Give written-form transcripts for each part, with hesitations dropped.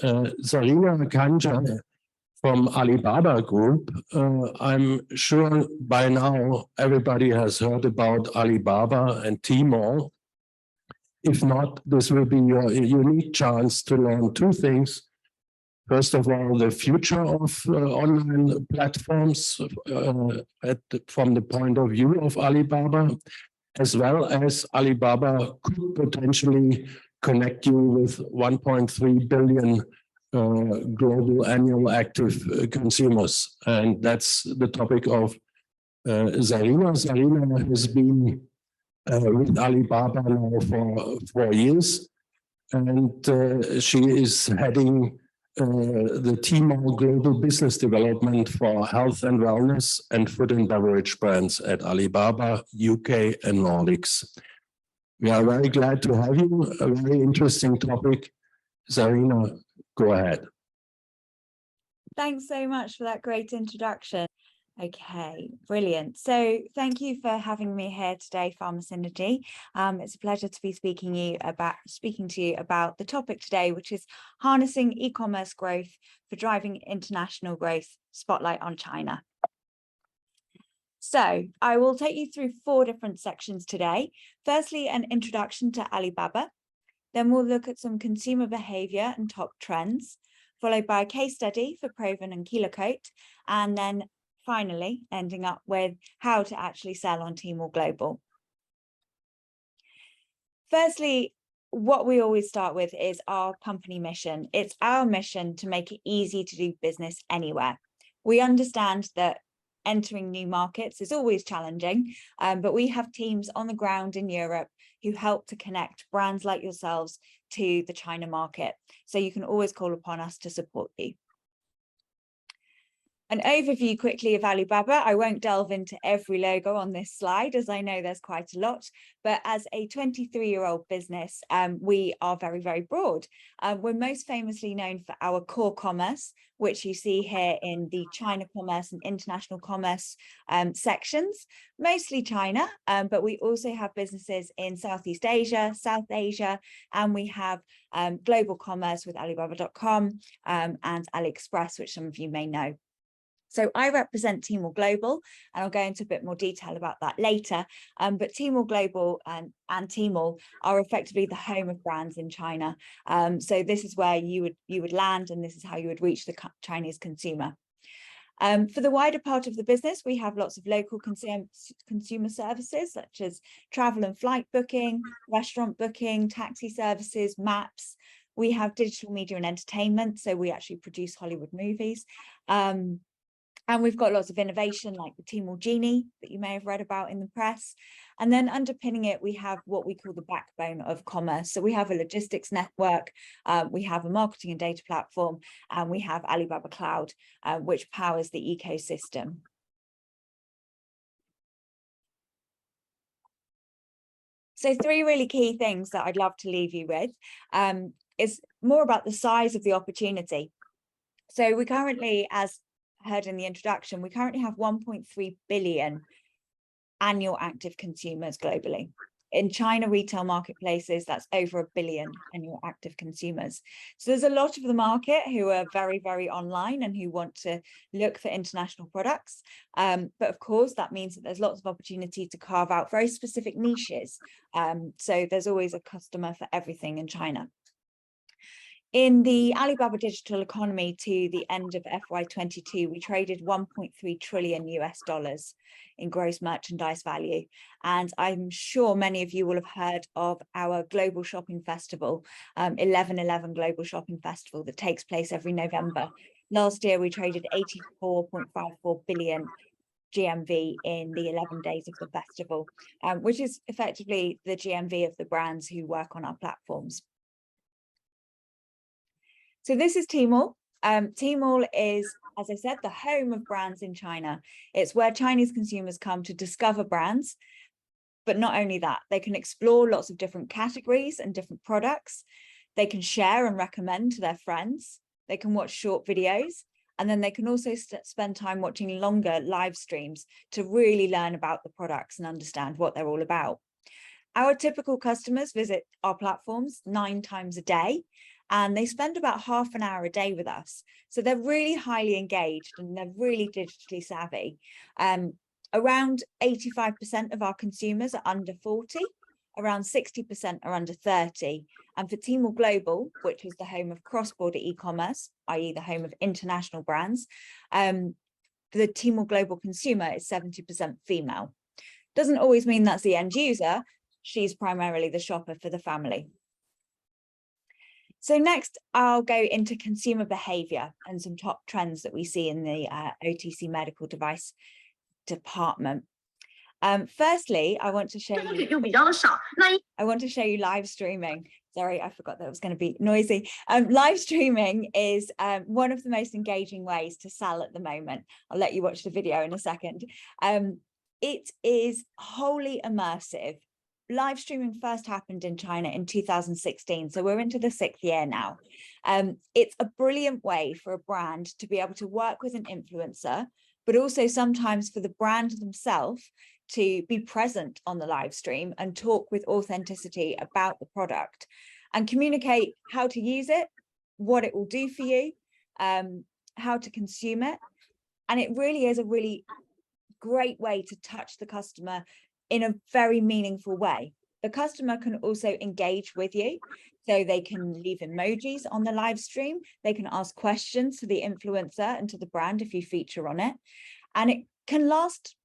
Zarina and Kanji from Alibaba Group. I'm sure by now everybody has heard about Alibaba and Timor. If not, this will be your unique chance to learn two things. First of all, the future of online platforms from the point of view of Alibaba, as well as Alibaba could potentially connect you with 1.3 billion global annual active consumers. And that's the topic of Zarina. Zarina has been with Alibaba now for 4 years, and she is heading the Timor Global Business Development for Health and Wellness and Food and Beverage brands at Alibaba, UK and Nordics. We are very glad to have you. A very interesting topic. Zarina, go ahead. Thanks so much for that great introduction. Okay, brilliant. So thank you for having me here today, Pharma Synergy. It's a pleasure to be speaking to you about the topic today, which is harnessing e-commerce growth for driving international growth, spotlight on China. So I will take you through 4 different sections today. Firstly, an introduction to Alibaba. Then we'll look at some consumer behavior and top trends, followed by a case study for Proven and Kelo-Cote, and then finally ending up with how to actually sell on Timor Global. Firstly, what we always start with is our company mission. It's our mission to make it easy to do business anywhere. We understand that entering new markets is always challenging, but we have teams on the ground in Europe who help to connect brands like yourselves to the China market. So you can always call upon us to support you. An overview quickly of Alibaba. I won't delve into every logo on this slide, as I know there's quite a lot, but as a 23-year-old business, we are very, very broad. We're most famously known for our core commerce, which you see here in the China commerce and international commerce sections, mostly China, but we also have businesses in Southeast Asia, South Asia, and we have global commerce with Alibaba.com and AliExpress, which some of you may know. So I represent Timor Global, and I'll go into a bit more detail about that later. But Timor Global and Timor are effectively the home of brands in China. So this is where you would land, and this is how you would reach the Chinese consumer. For the wider part of the business, we have lots of local consumer services, such as travel and flight booking, restaurant booking, taxi services, maps. We have digital media and entertainment, so we actually produce Hollywood movies. And we've got lots of innovation like the Timor Genie that you may have read about in the press. And then underpinning it, we have what we call the backbone of commerce. So we have a logistics network, we have a marketing and data platform, and we have Alibaba Cloud, which powers the ecosystem. So 3 really key things that I'd love to leave you with is more about the size of the opportunity. So we currently, as heard in the introduction, we currently have 1.3 billion annual active consumers globally. In China retail marketplaces, that's over 1 billion annual active consumers. So there's a lot of the market who are very, very online and who want to look for international products. But of course, that means that there's lots of opportunity to carve out very specific niches. So there's always a customer for everything in China. In the Alibaba digital economy to the end of FY22, we traded $1.3 trillion in gross merchandise value. And I'm sure many of you will have heard of our global shopping festival, 11/11 Global Shopping Festival, that takes place every November. Last year, we traded 84.54 billion GMV in the 11 days of the festival, which is effectively the GMV of the brands who work on our platforms. So this is Timor. Timor is, as I said, the home of brands in China. It's where Chinese consumers come to discover brands, but not only that, they can explore lots of different categories and different products. They can share and recommend to their friends. They can watch short videos, and then they can also spend time watching longer live streams to really learn about the products and understand what they're all about. Our typical customers visit our platforms 9 times a day. and they spend about half an hour a day with us. So they're really highly engaged and they're really digitally savvy. Around 85% of our consumers are under 40, around 60% are under 30. And for Timor Global, which is the home of cross-border e-commerce, i.e. the home of international brands, the Timor Global consumer is 70% female. Doesn't always mean that's the end user. She's primarily the shopper for the family. So next, I'll go into consumer behavior and some top trends that we see in the OTC medical device department. Firstly, I want to show you live streaming. Sorry, I forgot that was going to be noisy. Live streaming is one of the most engaging ways to sell at the moment. I'll let you watch the video in a second. It is wholly immersive. Live streaming first happened in China in 2016, so we're into the 6th year now. It's a brilliant way for a brand to be able to work with an influencer, but also sometimes for the brand themselves to be present on the live stream and talk with authenticity about the product and communicate how to use it, what it will do for you, how to consume it. And it really is a really great way to touch the customer in a very meaningful way. The customer can also engage with you. So they can leave emojis on the live stream. They can ask questions to the influencer and to the brand if you feature on it. And it can last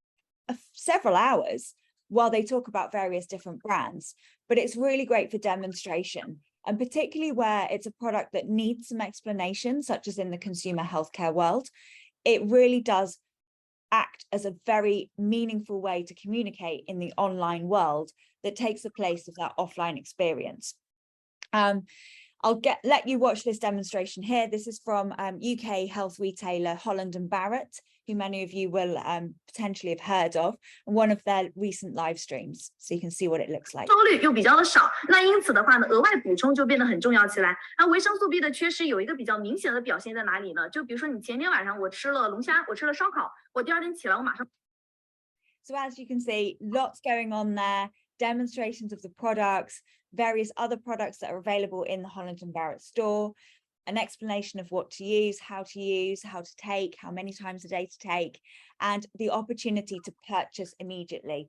several hours while they talk about various different brands. But it's really great for demonstration, and particularly where it's a product that needs some explanation, such as in the consumer healthcare world. It really does act as a very meaningful way to communicate in the online world that takes the place of that offline experience. I'll let you watch this demonstration here. This is from UK health retailer Holland & Barrett, who many of you will potentially have heard of, and one of their recent live streams. So you can see what it looks like. 收率又比较的少，那因此的话呢，额外补充就变得很重要起来。那维生素 B 的缺失有一个比较明显的表现在哪里呢？就比如说你前天晚上我吃了龙虾，我吃了烧烤，我第二天起来我马上。So as you can see, lots going on there, demonstrations of the products, various other products that are available in the Holland & Barrett store, an explanation of what to use, how to take, how many times a day to take, and the opportunity to purchase immediately,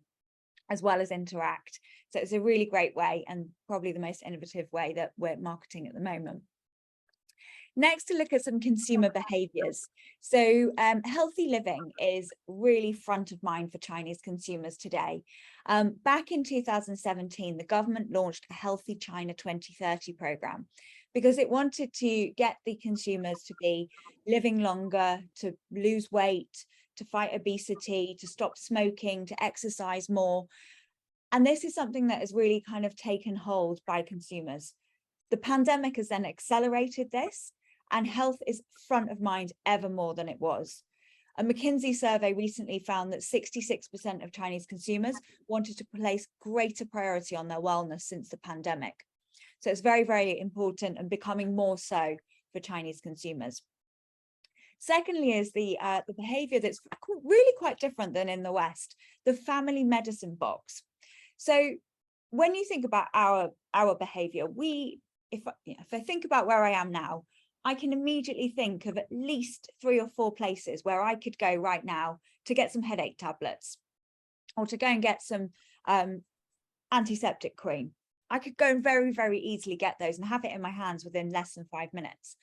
as well as interact. So it's a really great way, and probably the most innovative way that we're marketing at the moment. Next, to look at some consumer behaviors. So healthy living is really front of mind for Chinese consumers today. Back in 2017, the government launched a Healthy China 2030 program because it wanted to get the consumers to be living longer, to lose weight, to fight obesity, to stop smoking, to exercise more. And this is something that has really kind of taken hold by consumers. The pandemic has then accelerated this, and health is front of mind ever more than it was. A McKinsey survey recently found that 66% of Chinese consumers wanted to place greater priority on their wellness since the pandemic. So it's very, very important and becoming more so for Chinese consumers. Secondly is the behavior that's really quite different than in the West, the family medicine box. So when you think about our behavior, if I think about where I am now, I can immediately think of at least 3 or 4 places where I could go right now to get some headache tablets or to go and get some antiseptic cream. I could go and very, very easily get those and have it in my hands within less than 5 minutes.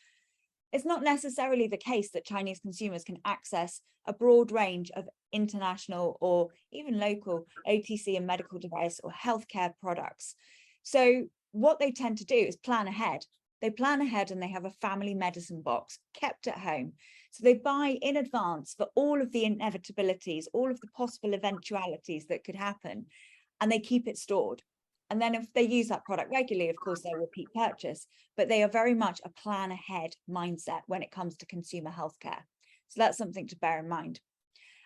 It's not necessarily the case that Chinese consumers can access a broad range of international or even local OTC and medical device or healthcare products. So what they tend to do is plan ahead. They plan ahead and they have a family medicine box kept at home. So they buy in advance for all of the inevitabilities, all of the possible eventualities that could happen, and they keep it stored. And then if they use that product regularly, of course, they'll repeat purchase, but they are very much a plan ahead mindset when it comes to consumer healthcare. So that's something to bear in mind.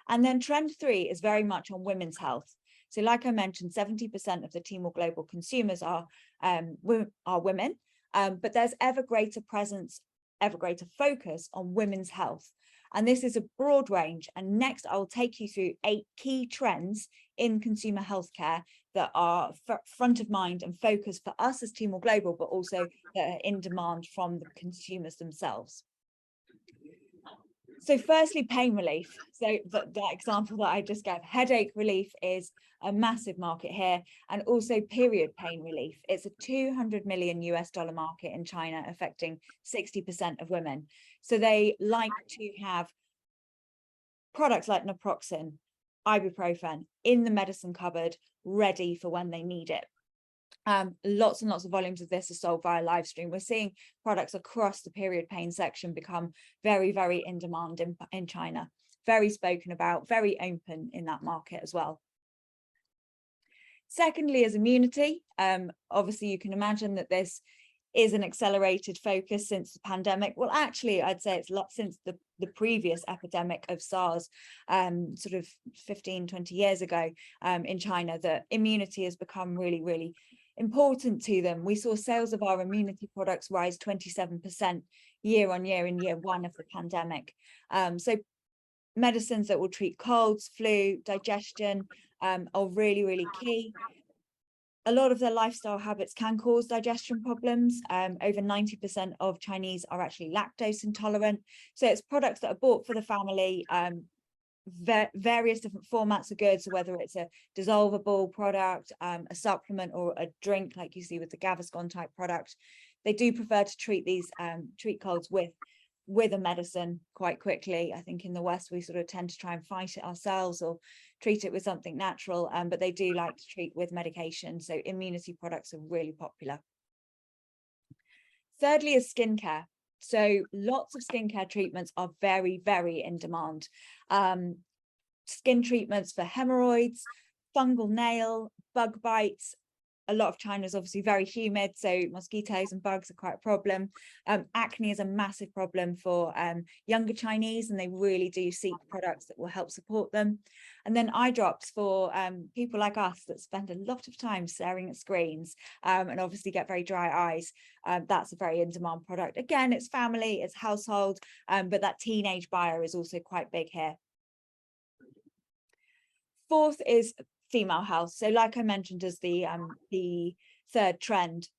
And then trend 3 is very much on women's health. So like I mentioned, 70% of the Timor Global consumers are women. But there's ever greater presence, ever greater focus on women's health. And this is a broad range. And next, I'll take you through 8 key trends in consumer healthcare that are front of mind and focus for us as Timor Global, but also that are in demand from the consumers themselves. So firstly, pain relief. So that example that I just gave, headache relief is a massive market here, and also period pain relief. It's a $200 million market in China, affecting 60% of women. So they like to have products like naproxen, ibuprofen in the medicine cupboard, ready for when they need it. Lots and lots of volumes of this are sold via live stream. We're seeing products across the period pain section become very, very in demand in China, very spoken about, very open in that market as well. Secondly, is immunity. Obviously, you can imagine that this is an accelerated focus since the pandemic. Well, actually, I'd say it's a lot since the previous epidemic of SARS, sort of 15, 20 years ago in China, that immunity has become really, really important to them. We saw sales of our immunity products rise 27% year on year in year 1 of the pandemic. So medicines that will treat colds, flu, digestion are really, really key. A lot of their lifestyle habits can cause digestion problems. Over 90% of Chinese are actually lactose intolerant. So it's products that are bought for the family, various different formats of goods, whether it's a dissolvable product, a supplement, or a drink like you see with the Gaviscon type product. They do prefer to treat these treat colds with a medicine quite quickly. I think in the West we sort of tend to try and fight it ourselves or treat it with something natural, but they do like to treat with medication. So immunity products are really popular. Thirdly is skincare. So lots of skincare treatments are very, very in demand. Skin treatments for hemorrhoids, fungal nail, bug bites. A lot of China is obviously very humid, so mosquitoes and bugs are quite a problem. Acne is a massive problem for younger Chinese, and they really do seek products that will help support them. And then eye drops for people like us that spend a lot of time staring at screens and obviously get very dry eyes. That's a very in-demand product. Again, it's family, it's household, but that teenage buyer is also quite big here. Fourth is female health. So like I mentioned as the third trend,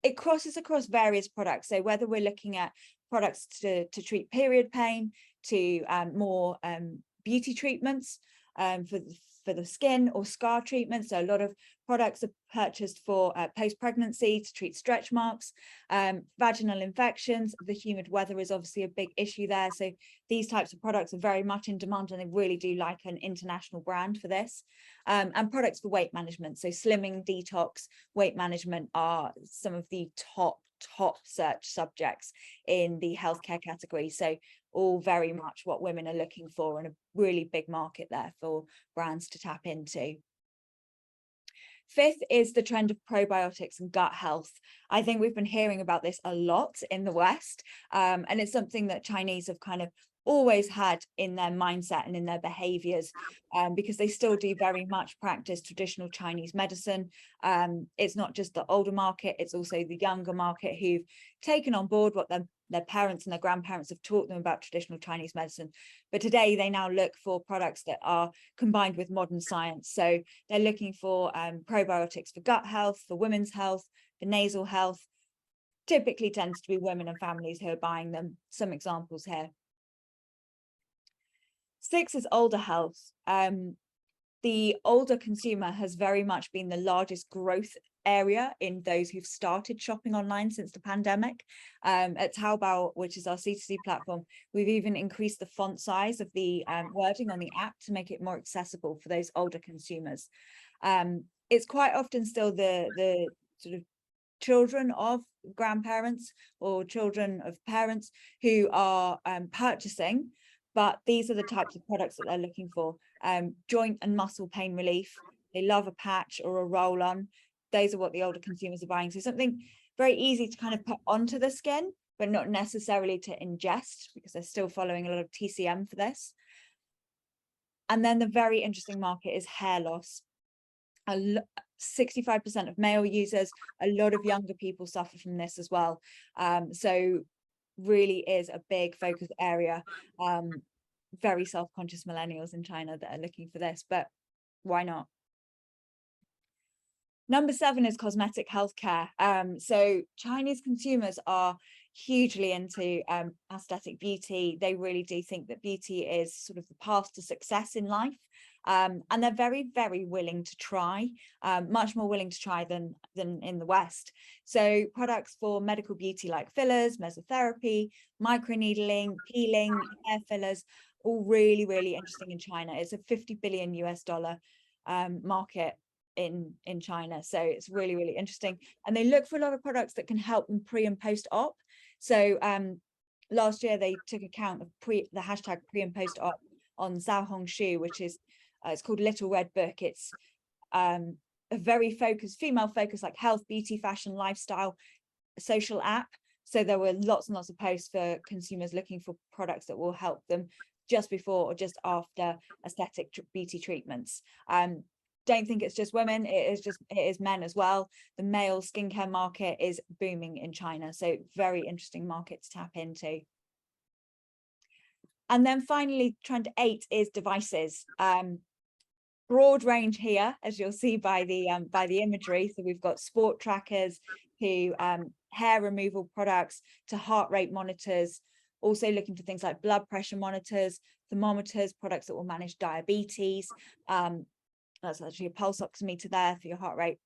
it crosses across various products. So whether we're looking at products to treat period pain, to more beauty treatments for the skin, or scar treatments. So a lot of products are purchased for post-pregnancy to treat stretch marks, vaginal infections. The humid weather is obviously a big issue there. So these types of products are very much in demand, and they really do like an international brand for this. And products for weight management. So slimming, detox, weight management are some of the top search subjects in the healthcare category. So all very much what women are looking for, and a really big market there for brands to tap into. Fifth is the trend of probiotics and gut health. I think we've been hearing about this a lot in the West, and it's something that Chinese have kind of always had in their mindset and in their behaviors, because they still do very much practice traditional Chinese medicine. It's not just the older market, it's also the younger market who've taken on board what their parents and their grandparents have taught them about traditional Chinese medicine. But today they now look for products that are combined with modern science. So they're looking for probiotics for gut health, for women's health, for nasal health. Typically tends to be women and families who are buying them. Some examples here. 6 is older health. The older consumer has very much been the largest growth area in those who've started shopping online since the pandemic. At Taobao, which is our C2C platform, we've even increased the font size of the wording on the app to make it more accessible for those older consumers. It's quite often still the sort of children of grandparents or children of parents who are purchasing, but these are the types of products that they're looking for. Joint and muscle pain relief. They love a patch or a roll-on. Those are what the older consumers are buying. So something very easy to kind of put onto the skin, but not necessarily to ingest, because they're still following a lot of TCM for this. And then the very interesting market is hair loss. 65% of male users, a lot of younger people suffer from this as well. So really is a big focus area. very self-conscious millennials in China that are looking for this, but why not? Number 7 is cosmetic healthcare. So Chinese consumers are hugely into aesthetic beauty. They really do think that beauty is sort of the path to success in life. And they're very, very willing to try, much more willing to try than in the West. So products for medical beauty like fillers, mesotherapy, microneedling, peeling, hair fillers, all really, really interesting in China. It's a $50 billion US market in China. So it's really, really interesting. And they look for a lot of products that can help them pre and post op. So last year they took account of the hashtag pre and post op on Xiaohongshu, which is it's called Little Red Book. It's a very focused, female focused, like health, beauty, fashion, lifestyle, social app. So there were lots and lots of posts for consumers looking for products that will help them just before or just after aesthetic beauty treatments. Don't think it's just women, it is men as well. The male skincare market is booming in China, so very interesting market to tap into. And then finally, trend 8 is devices. Broad range here, as you'll see by the imagery. So we've got sport trackers to hair removal products to heart rate monitors, also looking for things like blood pressure monitors, thermometers, products that will manage diabetes. That's actually a pulse oximeter there for your heart rate.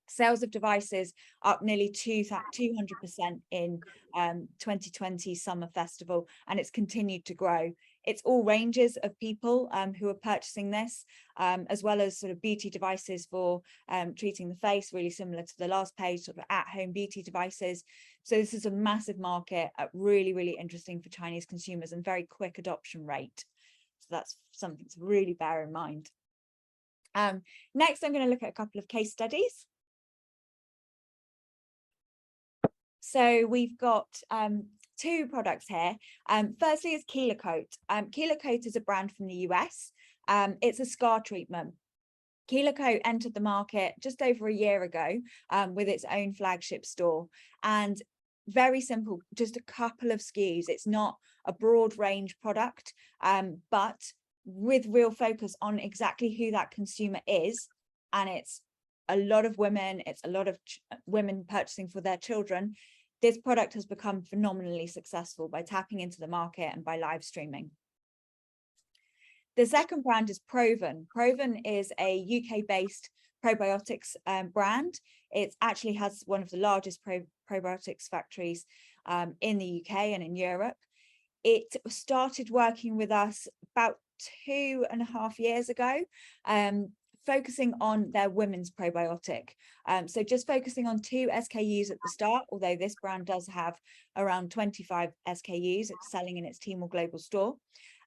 Sales of devices up nearly 200% in 2020 summer festival, and it's continued to grow. It's all ranges of people who are purchasing this, as well as sort of beauty devices for treating the face, really similar to the last page, sort of at-home beauty devices. So this is a massive market, really, really interesting for Chinese consumers and very quick adoption rate. So that's something to really bear in mind. Next, I'm going to look at a couple of case studies. So we've got 2 products here. Firstly is Kelacote. Kelacote is a brand from the US. It's a scar treatment. Kelacote entered the market just over a year ago with its own flagship store. And very simple, just a couple of SKUs. It's not a broad range product, but with real focus on exactly who that consumer is. And it's a lot of women, it's a lot of women purchasing for their children. This product has become phenomenally successful by tapping into the market and by live streaming. The second brand is Proven. Proven is a UK-based probiotics brand. It actually has one of the largest probiotics factories in the UK and in Europe. It started working with us about 2.5 years ago, focusing on their women's probiotic. So just focusing on 2 SKUs at the start, although this brand does have around 25 SKUs, it's selling in its Timor global store.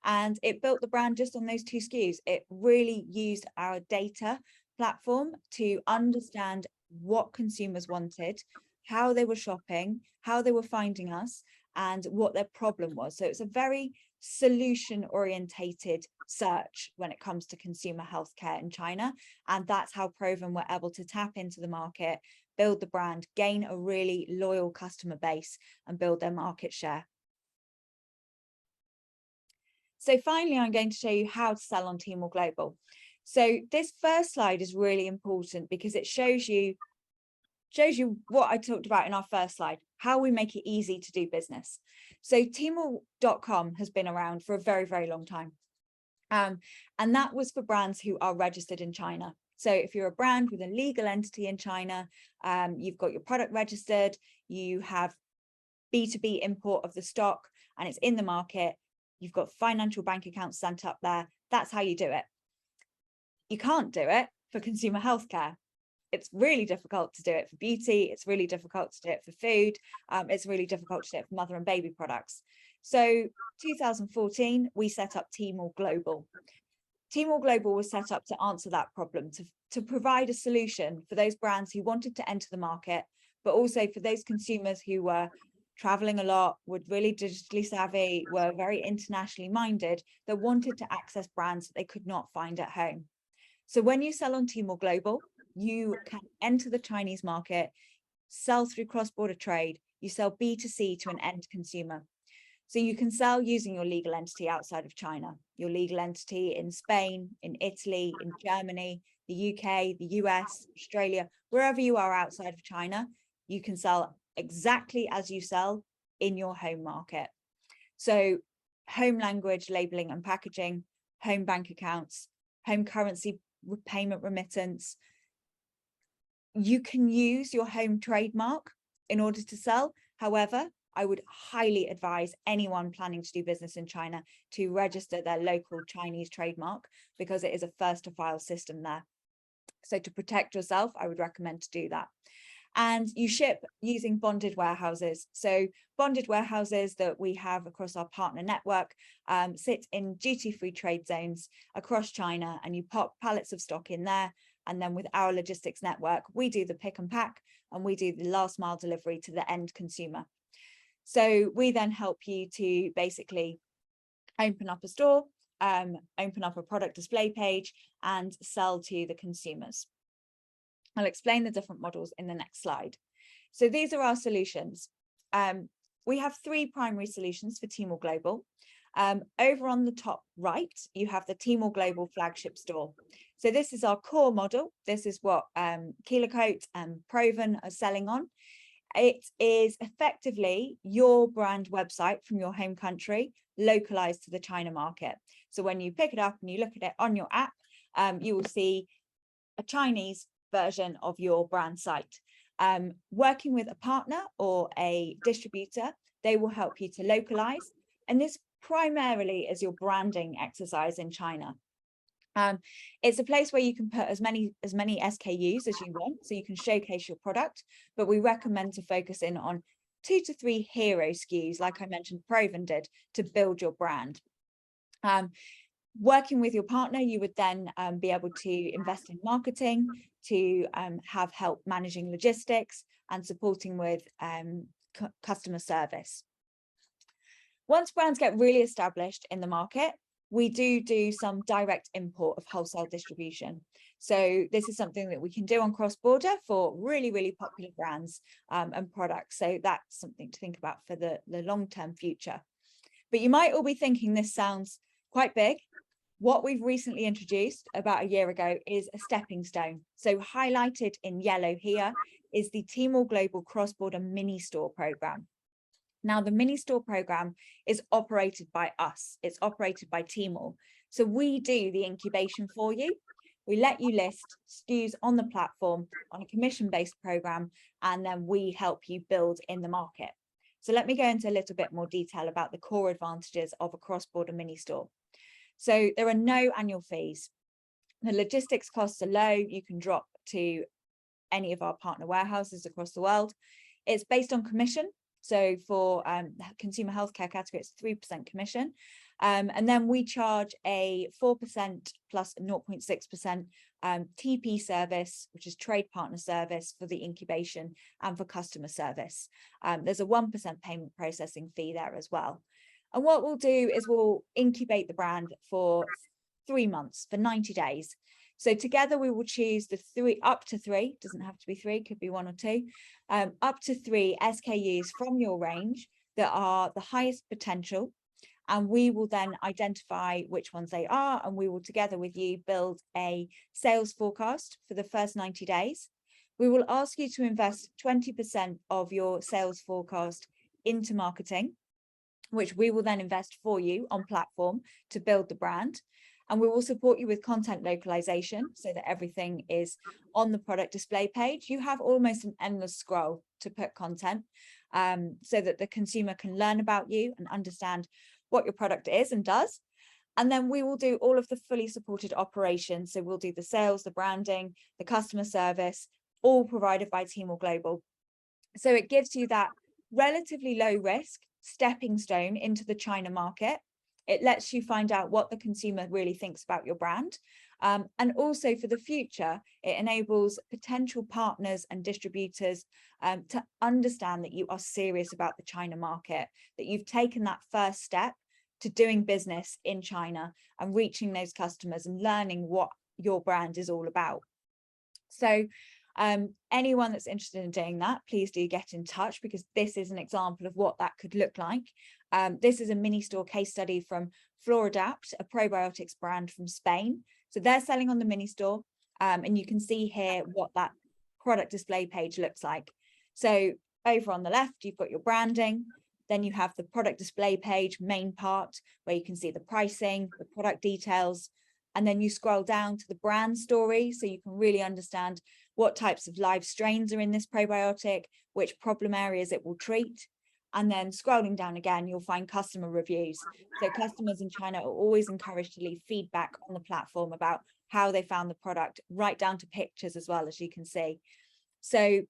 And it built the brand just on those 2 SKUs. It really used our data platform to understand what consumers wanted, how they were shopping, how they were finding us, and what their problem was. So it's a very solution orientated search when it comes to consumer healthcare in China. And that's how Proven were able to tap into the market, build the brand, gain a really loyal customer base, and build their market share. So finally, I'm going to show you how to sell on Timor Global. So this first slide is really important because it shows you what I talked about in our first slide, how we make it easy to do business. So Timor.com has been around for a very, very long time. And that was for brands who are registered in China. So if you're a brand with a legal entity in China, you've got your product registered, you have B2B import of the stock, and it's in the market, you've got financial bank accounts sent up there, that's how you do it. You can't do it for consumer healthcare. It's really difficult to do it for beauty. It's really difficult to do it for food. It's really difficult to do it for mother and baby products. So 2014, we set up Timor Global. Timor Global was set up to answer that problem, to provide a solution for those brands who wanted to enter the market, but also for those consumers who were traveling a lot, were really digitally savvy, were very internationally minded, that wanted to access brands that they could not find at home. So when you sell on Timor Global, you can enter the Chinese market, sell through cross-border trade, you sell B2C to an end consumer. So you can sell using your legal entity outside of China, your legal entity in Spain, in Italy, in Germany, the UK, the US, Australia, wherever you are outside of China, you can sell exactly as you sell in your home market. So home language, labeling and packaging, home bank accounts, home currency payment remittance. You can use your home trademark in order to sell. However, I would highly advise anyone planning to do business in China to register their local Chinese trademark, because it is a first to file system there. So to protect yourself, I would recommend to do that. And you ship using bonded warehouses. So bonded warehouses that we have across our partner network sit in duty-free trade zones across China, and you pop pallets of stock in there. And then with our logistics network, we do the pick and pack, and we do the last mile delivery to the end consumer. So we then help you to basically open up a store, open up a product display page, and sell to the consumers. I'll explain the different models in the next slide. So these are our solutions. We have three primary solutions for Timor Global. Over on the top right, you have the Timor Global Flagship store. So this is our core model. This is what Kilocoat and Proven are selling on. It is effectively your brand website from your home country, localized to the China market. So when you pick it up and you look at it on your app, you will see a Chinese version of your brand site. Working with a partner or a distributor, they will help you to localize. And this primarily is your branding exercise in China. It's a place where you can put as many SKUs as you want, so you can showcase your product, but we recommend to focus in on 2 to 3 hero SKUs, like I mentioned Proven did, to build your brand. Working with your partner, you would then be able to invest in marketing, to have help managing logistics and supporting with customer service. Once brands get really established in the market, we do some direct import of wholesale distribution. So this is something that we can do on cross-border for really, really popular brands and products. So that's something to think about for the long-term future. But you might all be thinking this sounds quite big. What we've recently introduced about a year ago is a stepping stone. So highlighted in yellow here is the Timor Global Cross-Border Mini Store Program. Now, the mini store program is operated by us. It's operated by Timor. So we do the incubation for you. We let you list SKUs on the platform on a commission-based program, and then we help you build in the market. So let me go into a little bit more detail about the core advantages of a cross-border mini store. So there are no annual fees. The logistics costs are low. You can drop to any of our partner warehouses across the world. It's based on commission. So for the consumer healthcare category, it's 3% commission. And then we charge a 4% plus 0.6% TP service, which is trade partner service, for the incubation and for customer service. There's a 1% payment processing fee there as well. And what we'll do is we'll incubate the brand for 3 months, for 90 days. So together we will choose the up to three, doesn't have to be 3, could be 1 or 2, up to 3 SKUs from your range that are the highest potential. And we will then identify which ones they are, and we will together with you build a sales forecast for the first 90 days. We will ask you to invest 20% of your sales forecast into marketing, which we will then invest for you on platform to build the brand. And we will support you with content localization so that everything is on the product display page. You have almost an endless scroll to put content so that the consumer can learn about you and understand what your product is and does. And then we will do all of the fully supported operations. So we'll do the sales, the branding, the customer service, all provided by Timor Global. So it gives you that relatively low risk stepping stone into the China market. It lets you find out what the consumer really thinks about your brand. And also for the future, it enables potential partners and distributors to understand that you are serious about the China market, that you've taken that first step to doing business in China and reaching those customers and learning what your brand is all about. So Anyone that's interested in doing that, please do get in touch, because this is an example of what that could look like. This is a mini store case study from Floradapt, a probiotics brand from Spain. So they're selling on the mini store, and you can see here what that product display page looks like. So over on the left, you've got your branding. Then you have the product display page, main part, where you can see the pricing, the product details, and then you scroll down to the brand story, so you can really understand what types of live strains are in this probiotic, which problem areas it will treat. And then scrolling down again, you'll find customer reviews. So customers in China are always encouraged to leave feedback on the platform about how they found the product, right down to pictures as well, as you can see. So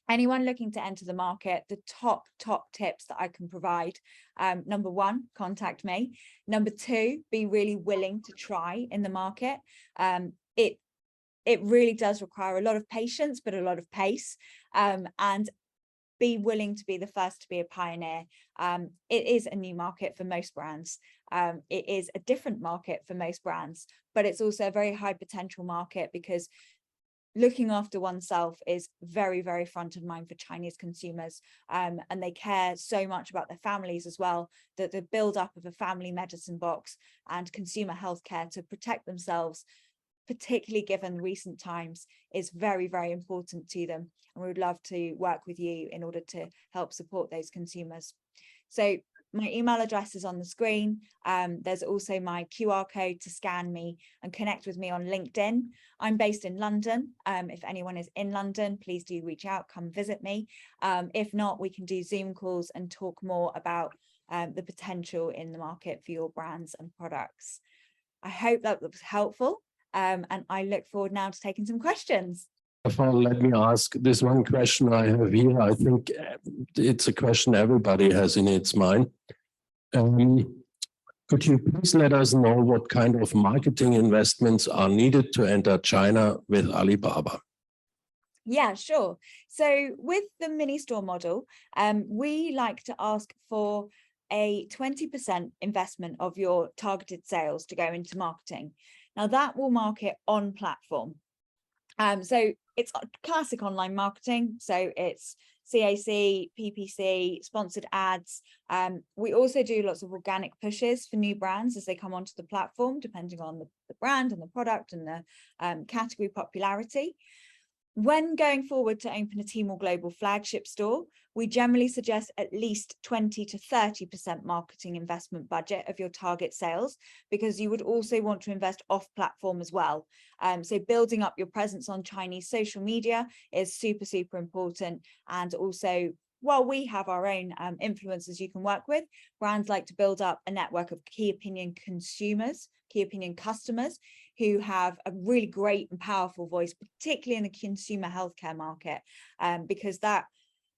anyone looking to enter the market, the top tips that I can provide: number one, contact me. Number two, be really willing to try in the market. It really does require a lot of patience, but a lot of pace, and be willing to be the first to be a pioneer. It is a new market for most brands. It is a different market for most brands, but it's also a very high potential market, because looking after oneself is very, very front of mind for Chinese consumers, and they care so much about their families as well, that the build up of a family medicine box and consumer healthcare to protect themselves, particularly given recent times, is very, very important to them. And we would love to work with you in order to help support those consumers. So my email address is on the screen. There's also my QR code to scan me and connect with me on LinkedIn. I'm based in London. If anyone is in London, please do reach out, come visit me. If not, we can do Zoom calls and talk more about the potential in the market for your brands and products. I hope that was helpful, and I look forward now to taking some questions. Let me ask this one question I have here. I think it's a question everybody has in its mind. Could you please let us know what kind of marketing investments are needed to enter China with Alibaba? Yeah, sure. So with the mini store model, we like to ask for a 20% investment of your targeted sales to go into marketing. Now that will market on platform. So it's classic online marketing. So it's CAC, PPC, sponsored ads. We also do lots of organic pushes for new brands as they come onto the platform, depending on the brand and the product and the category popularity. When going forward to open a Timor global flagship store, we generally suggest at least 20 to 30% marketing investment budget of your target sales, because you would also want to invest off platform as well. So building up your presence on Chinese social media is super, super important. And also, while we have our own influencers you can work with, brands like to build up a network of key opinion consumers, key opinion customers who have a really great and powerful voice, particularly in the consumer healthcare market, because that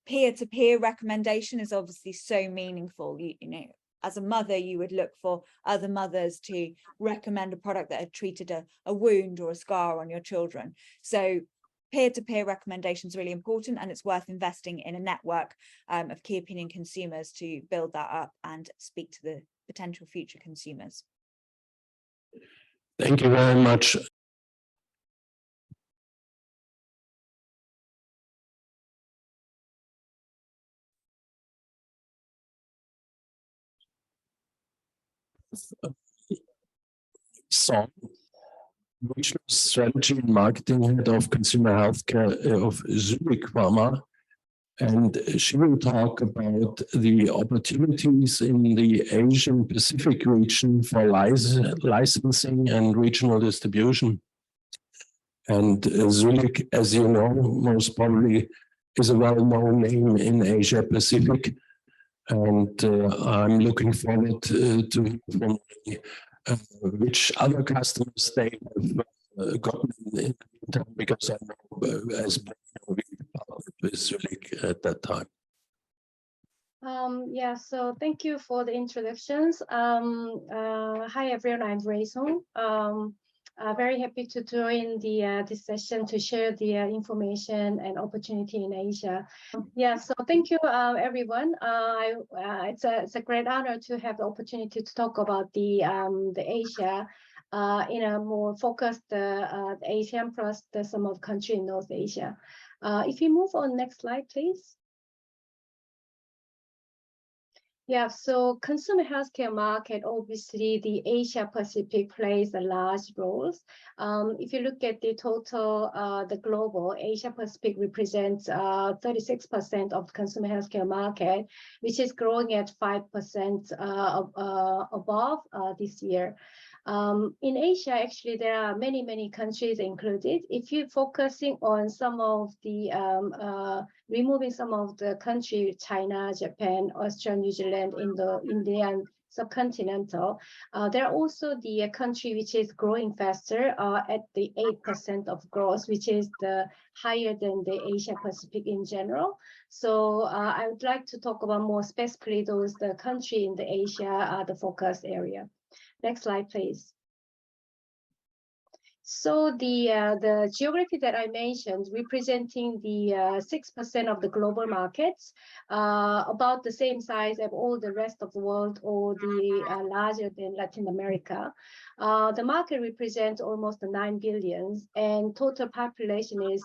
peer-to-peer recommendation is obviously so meaningful. You know, as a mother, you would look for other mothers to recommend a product that had treated a wound or a scar on your children. So peer-to-peer recommendation is really important, and it's worth investing in a network of key opinion consumers to build that up and speak to the potential future consumers. Thank you very much. So, regional strategy and marketing head of consumer healthcare of Zuellig Pharma, and she will talk about the opportunities in the Asian Pacific region for licensing and regional distribution. And Zuellig, as you know, most probably is a well-known name in Asia Pacific. And I'm looking forward to from which other customers they have gotten in the meantime, because I know as we partnered with Zuellig at that time. Yeah, so thank you for the introductions. Hi everyone, I'm Rachel. Very happy to join this session to share the information and opportunity in Asia. Yeah, so thank you everyone. It's a great honor to have the opportunity to talk about the Asia in a more focused ASEAN plus some of country in North Asia. If you move on, next slide, please. Yeah, so consumer healthcare market, obviously the Asia Pacific plays a large role. If you look at the total, the global Asia Pacific represents 36% of the consumer healthcare market, which is growing at 5% above this year. In Asia, actually, there are many countries included. If you're focusing on some of the, removing some of the countries, China, Japan, Australia, New Zealand, India, and subcontinental, there are also the country which is growing faster at the 8% of growth, which is the higher than the Asia Pacific in general. So I would like to talk about more specifically those the country in the Asia, the focus area. Next slide, please. So the geography that I mentioned, representing the 6% of the global markets, about the same size of all the rest of the world, or the larger than Latin America. The market represents almost 9 billion, and total population is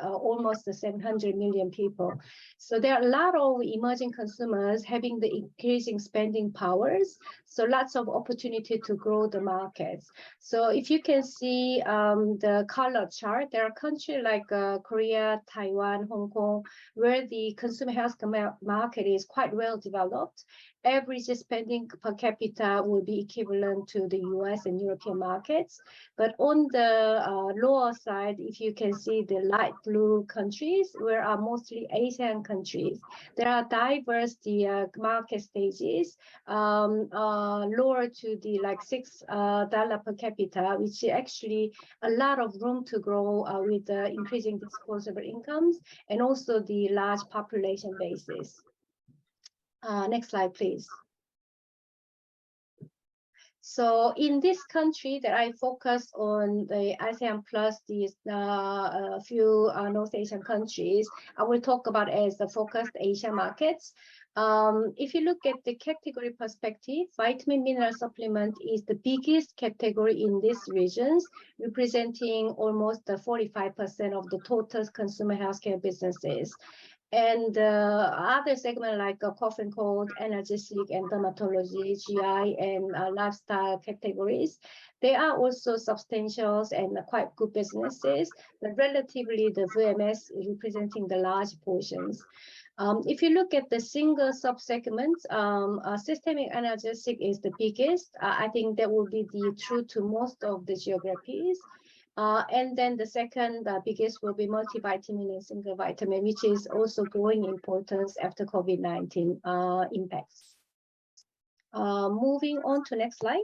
almost 700 million people. So there are a lot of emerging consumers having the increasing spending powers. So lots of opportunity to grow the markets. So if you can see the color chart, there are countries like Korea, Taiwan, Hong Kong, where the consumer health market is quite well developed. Average spending per capita will be equivalent to the US and European markets. But on the lower side, if you can see the light blue countries, where are mostly Asian countries, there are diverse market stages, lower to the like $6 per capita, which is actually a lot of room to grow with the increasing disposable incomes and also the large population basis. Next slide, please. So in this country that I focus on the ASEAN plus these few North Asian countries, I will talk about as the focused Asia markets. If you look at the category perspective, vitamin mineral supplement is the biggest category in these regions, representing almost 45% of the total consumer healthcare businesses. And other segments like cough and cold, analgesic, and dermatology, GI, and lifestyle categories, they are also substantial and quite good businesses, but relatively the VMS is representing the large portions. If you look at the single subsegments, systemic analgesic is the biggest. I think that will be true to most of the geographies. And then the second biggest will be multivitamin and single vitamin, which is also growing importance after COVID-19 impacts. Moving on to next slide.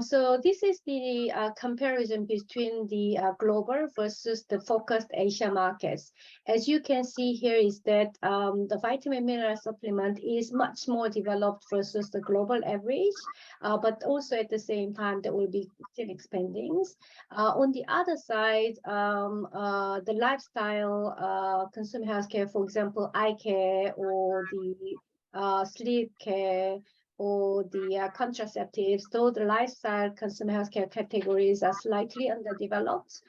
So this is the comparison between the global versus the focused Asia markets. As you can see here is that the vitamin mineral supplement is much more developed versus the global average, but also at the same time that will be still expanding. On the other side, the lifestyle consumer healthcare, for example, eye care or the sleep care, or the contraceptives, though the lifestyle consumer healthcare categories are slightly underdeveloped,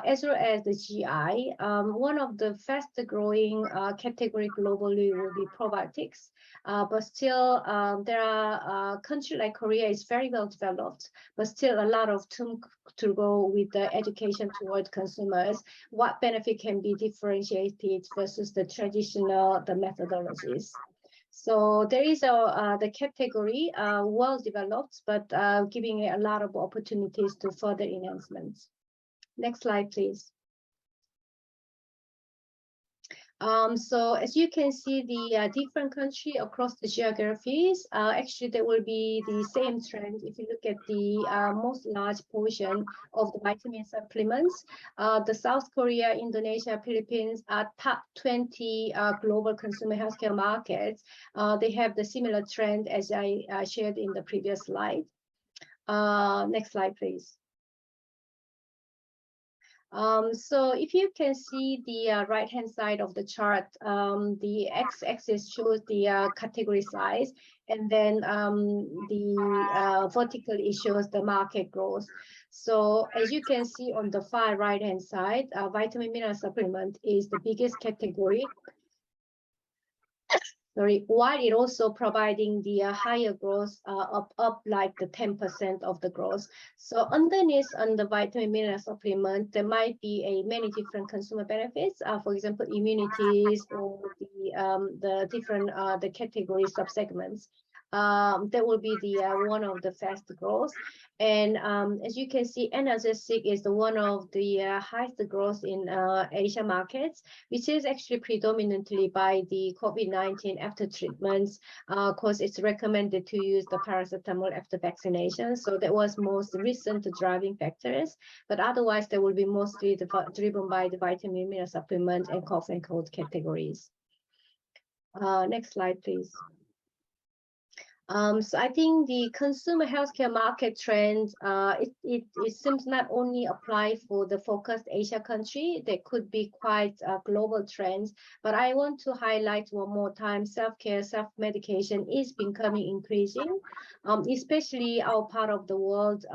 as well as the GI. One of the fastest growing category globally will be probiotics, but still there are countries like Korea is very well developed, but still a lot of room to go with the education toward consumers. What benefit can be differentiated versus the traditional methodologies. So there is the category well developed, but giving a lot of opportunities to further enhancements. Next slide, please. So as you can see, the different country across the geographies, actually there will be the same trend. If you look at the most large portion of the vitamin supplements, the South Korea, Indonesia, Philippines are top 20 global consumer healthcare markets. They have the similar trend as I shared in the previous slide. Next slide, please. So if you can see the right-hand side of the chart, the x-axis shows the category size, and then the vertically shows the market growth. So as you can see on the far right-hand side, vitamin mineral supplement is the biggest category. Sorry, while it also providing the higher growth up like the 10% of the growth. So underneath on the vitamin mineral supplement, there might be many different consumer benefits. For example, immunities or the different the category subsegments. That will be the one of the fast growth. And as you can see, analgesic is the one of the highest growth in Asia markets, which is actually predominantly by the COVID-19 after treatments, because it's recommended to use the paracetamol after vaccination. So that was most recent driving factors, but otherwise they will be mostly driven by the vitamin mineral supplement and cough and cold categories. Next slide, please. So I think the consumer healthcare market trends, it seems not only apply for the focused Asia country, there could be quite global trends, but I want to highlight one more time, self-care, self-medication is becoming increasing, especially our part of the world.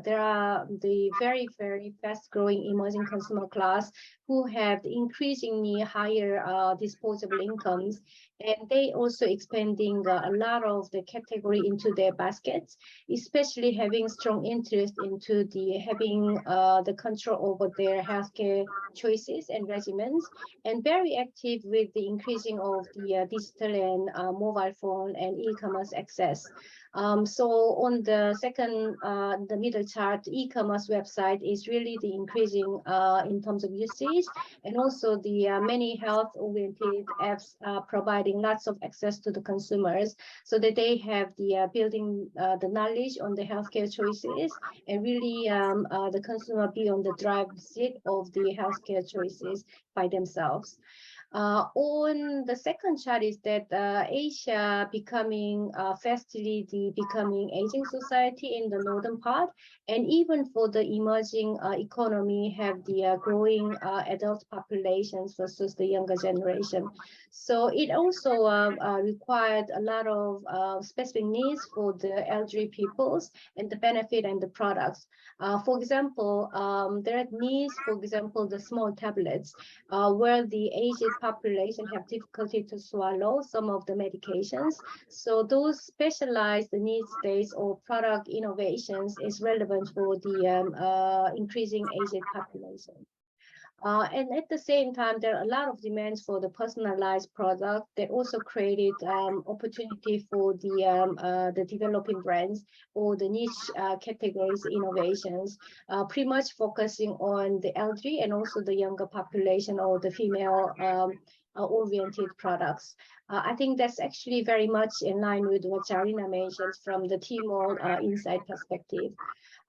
There are the very, very fast growing emerging consumer class who have increasingly higher disposable incomes, and they also expanding a lot of the category into their baskets, especially having strong interest into the having the control over their healthcare choices and regimens, and very active with the increasing of the digital and mobile phone and e-commerce access. So on the second, the middle chart, e-commerce website is really the increasing in terms of usage, and also the many health-oriented apps providing lots of access to the consumers, so that they have the building the knowledge on the healthcare choices, and really the consumer be on the driver's seat of the healthcare choices by themselves. On the second chart is that Asia becoming fastly becoming aging society in the northern part, and even for the emerging economy have the growing adult populations versus the younger generation. So it also required a lot of specific needs for the elderly peoples and the benefit and the products. For example, there are needs, for example, the small tablets where the aged population have difficulty to swallow some of the medications. So those specialized needs states or product innovations is relevant for the increasing aged population. And at the same time, there are a lot of demands for the personalized product that also created opportunity for the developing brands or the niche categories innovations, pretty much focusing on the elderly and also the younger population or the female oriented products. I think that's actually very much in line with what Zarina mentioned from the Timor insight perspective.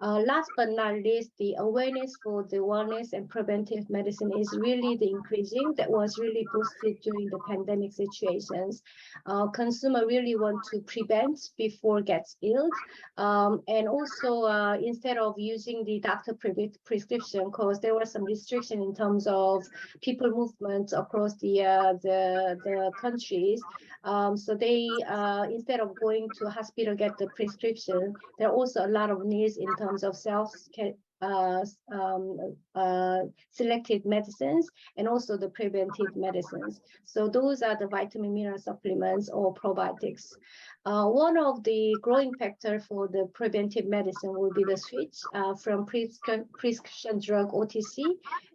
Last but not least, the awareness for the wellness and preventive medicine is really the increasing. That was really boosted during the pandemic situations. Consumer really want to prevent before gets ill, and also instead of using the doctor prescription, because there was some restriction in terms of people movement across the countries. So they instead of going to a hospital get the prescription, there are also a lot of needs in terms of selected medicines and also the preventive medicines. So those are the vitamin mineral supplements or probiotics. One of the growing factor for the preventive medicine will be the switch from prescription drug OTC,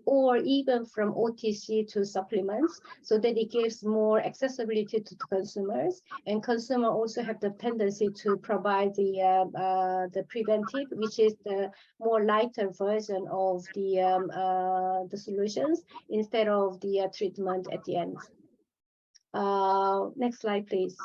or even from OTC to supplements, so that it gives more accessibility to consumers, and consumer also have the tendency to provide the preventive, which is the more lighter version of the solutions instead of the treatment at the end. Next slide, please.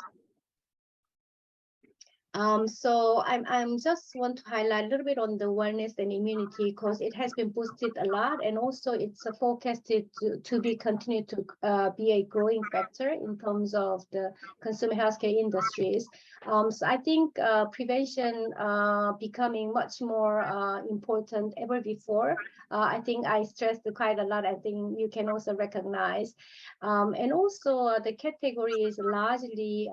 So I'm just want to highlight a little bit on the wellness and immunity because it has been boosted a lot, and also it's forecasted to be continued to be a growing factor in terms of the consumer healthcare industries. So I think prevention becoming much more important ever before. I think I stressed quite a lot. I think you can also recognize, and also the category is largely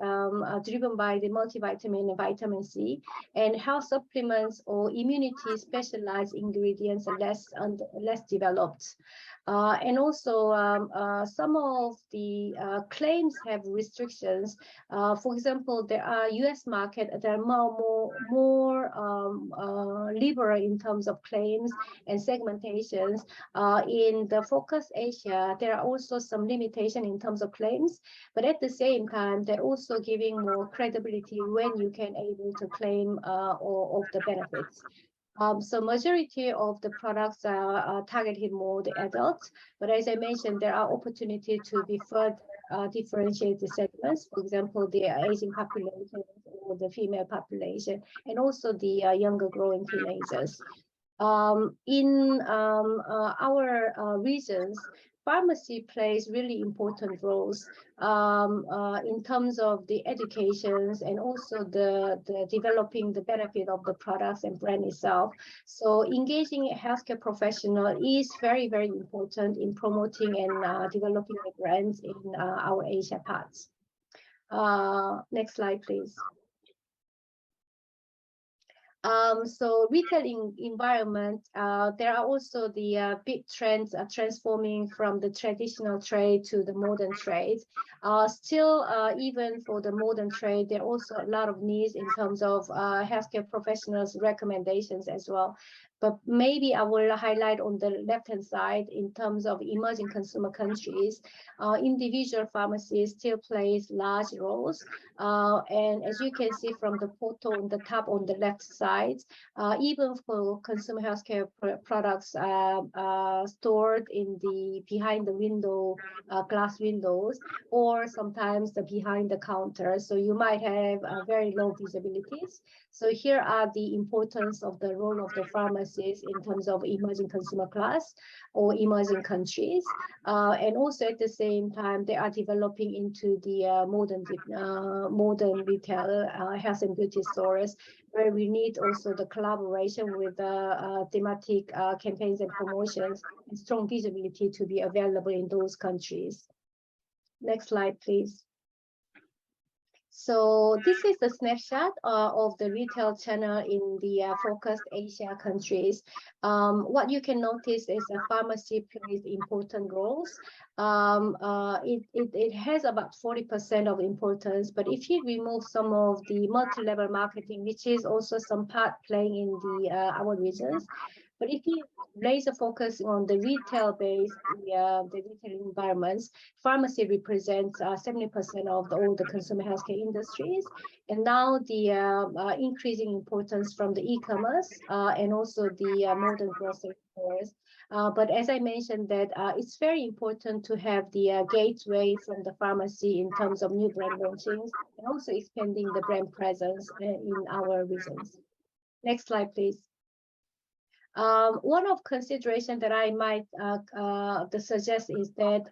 driven by the multivitamin and vitamin C, and health supplements or immunity specialized ingredients are less developed. And also some of the claims have restrictions. For example, there are US market that are more liberal in terms of claims and segmentations. In the focus Asia, there are also some limitation in terms of claims, but at the same time, they're also giving more credibility when you can able to claim all of the benefits. So majority of the products are targeted more the adults, but as I mentioned, there are opportunity to be further differentiate the segments, for example, the aging population or the female population, and also the younger growing teenagers. In our regions, pharmacy plays really important roles in terms of the educations and also the developing the benefit of the products and brand itself. So engaging a healthcare professional is very, very important in promoting and developing the brands in our Asia parts. Next slide, please. So retail environment, there are also the big trends transforming from the traditional trade to the modern trade. Still, even for the modern trade, there are also a lot of needs in terms of healthcare professionals' recommendations as well. But maybe I will highlight on the left-hand side in terms of emerging consumer countries, individual pharmacies still plays large roles. And as you can see from the photo on the top on the left side, even for consumer healthcare products stored in the behind the window, glass windows, or sometimes the behind the counter. So you might have very low visibilities. So here are the importance of the role of the pharmacies in terms of emerging consumer class or emerging countries. And also at the same time, they are developing into the modern retail health and beauty stores, where we need also the collaboration with thematic campaigns and promotions and strong visibility to be available in those countries. Next slide, please. So this is a snapshot of the retail channel in the focused Asia countries. What you can notice is a pharmacy plays important roles. It has about 40% of importance, but if you remove some of the multi-level marketing, which is also some part playing in the our regions, but if you laser focus on the retail base, the retail environments, pharmacy represents 70% of all the consumer healthcare industries. And now the increasing importance from the e-commerce and also the modern grocery stores. But as I mentioned that it's very important to have the gateway from the pharmacy in terms of new brand launchings and also expanding the brand presence in our regions. Next slide, please. One of consideration that I might suggest is that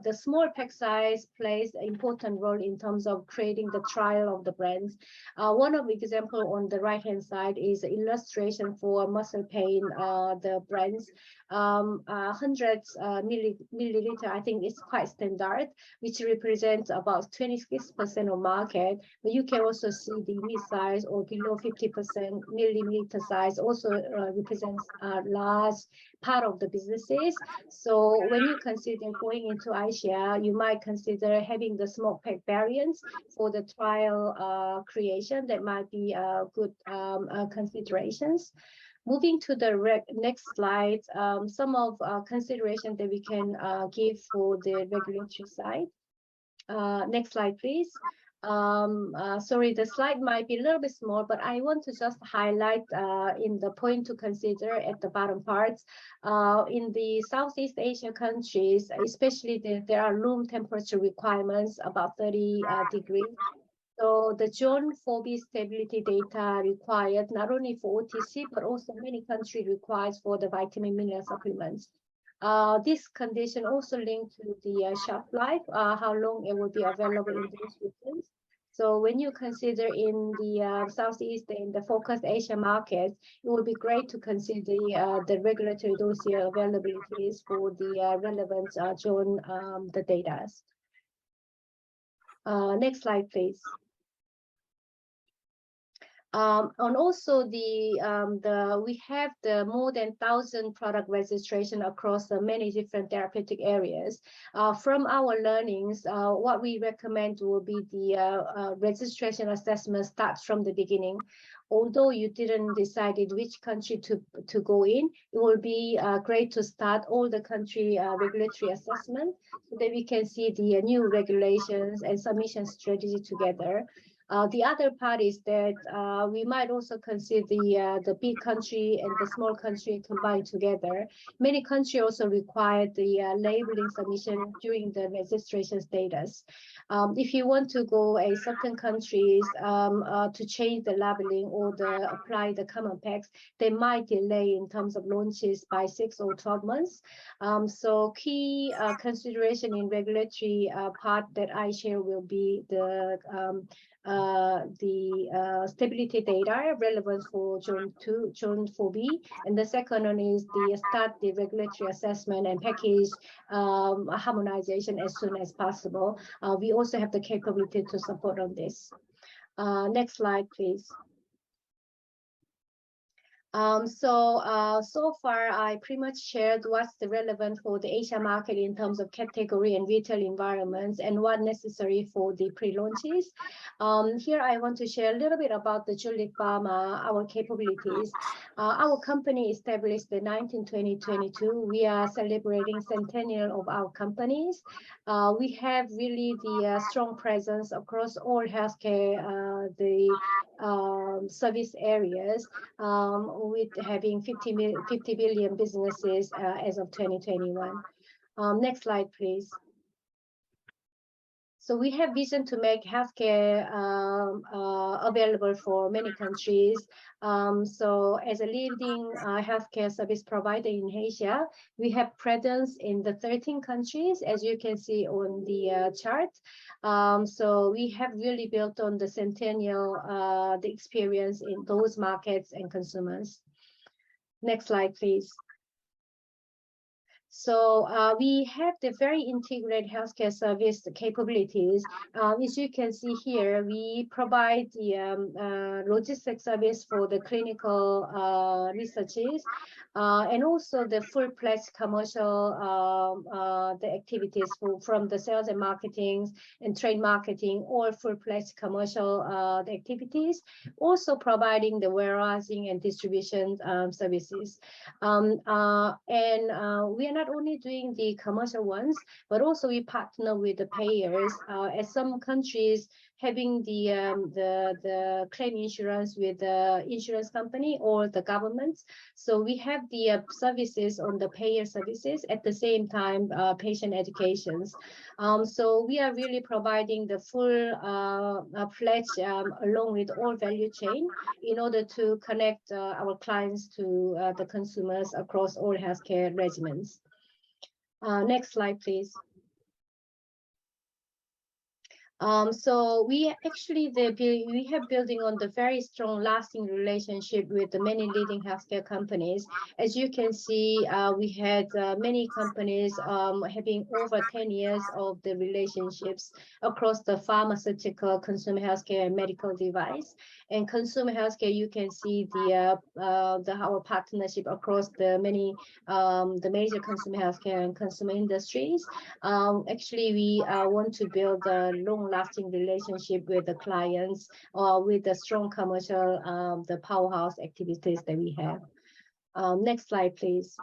the small pack size plays an important role in terms of creating the trial of the brands. One of the example on the right hand side is illustration for muscle pain, the brands. 100 milliliter, I think it's quite standard, which represents about 26% of market. But you can also see the mid size or below 50% millimeter size also represents a large part of the businesses. So when you consider going into Asia, you might consider having the small pack variants for the trial creation. That might be good considerations. Moving to the next slide, some of consideration that we can give for the regulatory side. Next slide, please. Sorry, the slide might be a little bit small, but I want to just highlight in the point to consider at the bottom parts. In the Southeast Asia countries, especially there are room temperature requirements about 30 degrees. So the Zone 4B stability data required not only for OTC, but also many countries requires for the vitamin mineral supplements. This condition also linked to the shelf life, how long it will be available in those regions. So when you consider in the Southeast and the focused Asia markets, it would be great to consider the regulatory dossier availabilities for the relevant zone, the data. Next slide, please. And also we have the more than 1,000 product registration across the many different therapeutic areas. From our learnings, what we recommend will be the registration assessment starts from the beginning. Although you didn't decide which country to go in, it will be great to start all the country regulatory assessment so that we can see the new regulations and submission strategy together. The other part is that we might also consider the big country and the small country combined together. Many countries also require the labeling submission during the registration status. If you want to go a certain countries to change the labeling or apply the common packs, they might delay in terms of launches by 6 or 12 months. So key consideration in regulatory part that I share will be the stability data relevant for Zone 4B, and the second one is the regulatory assessment and package harmonization as soon as possible. We also have the capability to support on this. Next slide, please. So far, I pretty much shared what's the relevant for the Asia market in terms of category and retail environments and what necessary for the pre-launches. Here, I want to share a little bit about the Zuellig Pharma, our capabilities. Our company established in 2022. We are celebrating centennial of our companies. We have really the strong presence across all healthcare, service areas, with having 50 billion businesses as of 2021. Next slide, please. So we have vision to make healthcare available for many countries. So as a leading healthcare service provider in Asia, we have presence in the 13 countries, as you can see on the chart. So we have really built on the centennial, the experience in those markets and consumers. Next slide, please. So we have the very integrated healthcare service capabilities. As you can see here, we provide the logistics service for the clinical researches and also the full-fledged commercial the activities from the sales and marketing and trade marketing, or full-fledged commercial the activities, also providing the warehousing and distribution services. And we are not only doing the commercial ones, but also we partner with the payers, as some countries having the claim insurance with the insurance company or the government. So we have the services on the payer services at the same time patient educations. So we are really providing the full pledge along with all value chain in order to connect our clients to the consumers across all healthcare regimens. Next slide, please. So we actually we have building on the very strong lasting relationship with the many leading healthcare companies. As you can see, we had many companies having over 10 years of the relationships across the pharmaceutical, consumer healthcare, and medical device. And consumer healthcare, you can see our partnership across the many the major consumer healthcare and consumer industries. Actually, we want to build a long-lasting relationship with the clients with the strong commercial the powerhouse activities that we have. Next slide, please.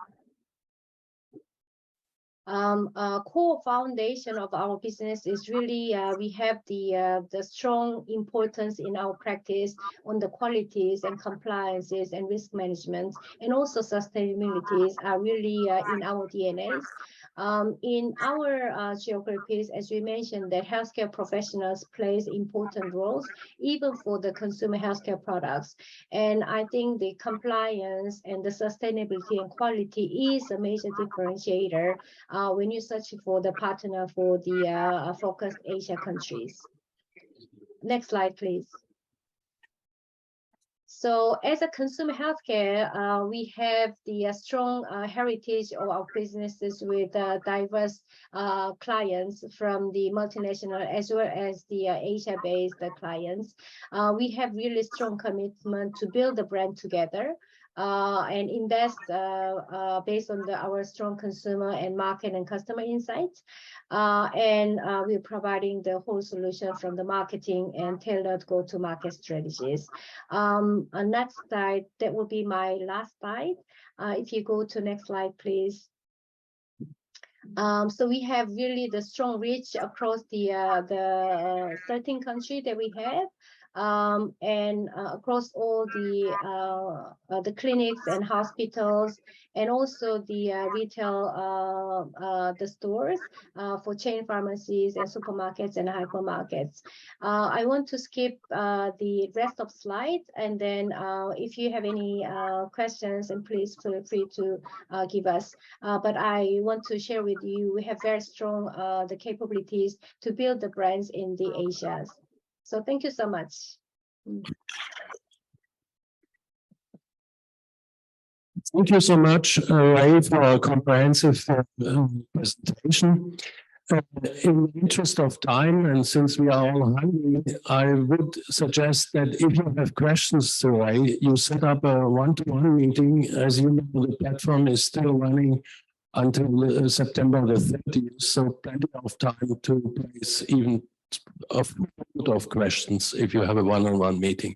A core foundation of our business is really we have the strong importance in our practice on the qualities and compliances and risk management, and also sustainabilities are really in our DNAs. In our geographies, as we mentioned, that healthcare professionals plays important roles, even for the consumer healthcare products. And I think the compliance and the sustainability and quality is a major differentiator when you search for the partner for the focused Asia countries. Next slide, please. So as a consumer healthcare, we have the strong heritage of our businesses with diverse clients from the multinational as well as the Asia-based clients. We have really strong commitment to build the brand together and invest based on our strong consumer and market and customer insights. We're providing the whole solution from the marketing and tailored go-to-market strategies. On that slide, that will be my last slide. If you go to next slide, please. So we have really the strong reach across the 13 countries that we have. And across all the clinics and hospitals, and also the retail, the stores for chain pharmacies and supermarkets and hypermarkets. I want to skip the rest of slides, and then if you have any questions, and please feel free to give us. But I want to share with you, we have very strong the capabilities to build the brands in the Asias. So thank you so much. Thank you so much, Ray, for a comprehensive presentation. In the interest of time, and since we are all hungry, I would suggest that if you have questions to Ray, you set up a one-to-one meeting. As you know, the platform is still running until September the 30th, so plenty of time to place even a few of questions if you have a one-on-one meeting.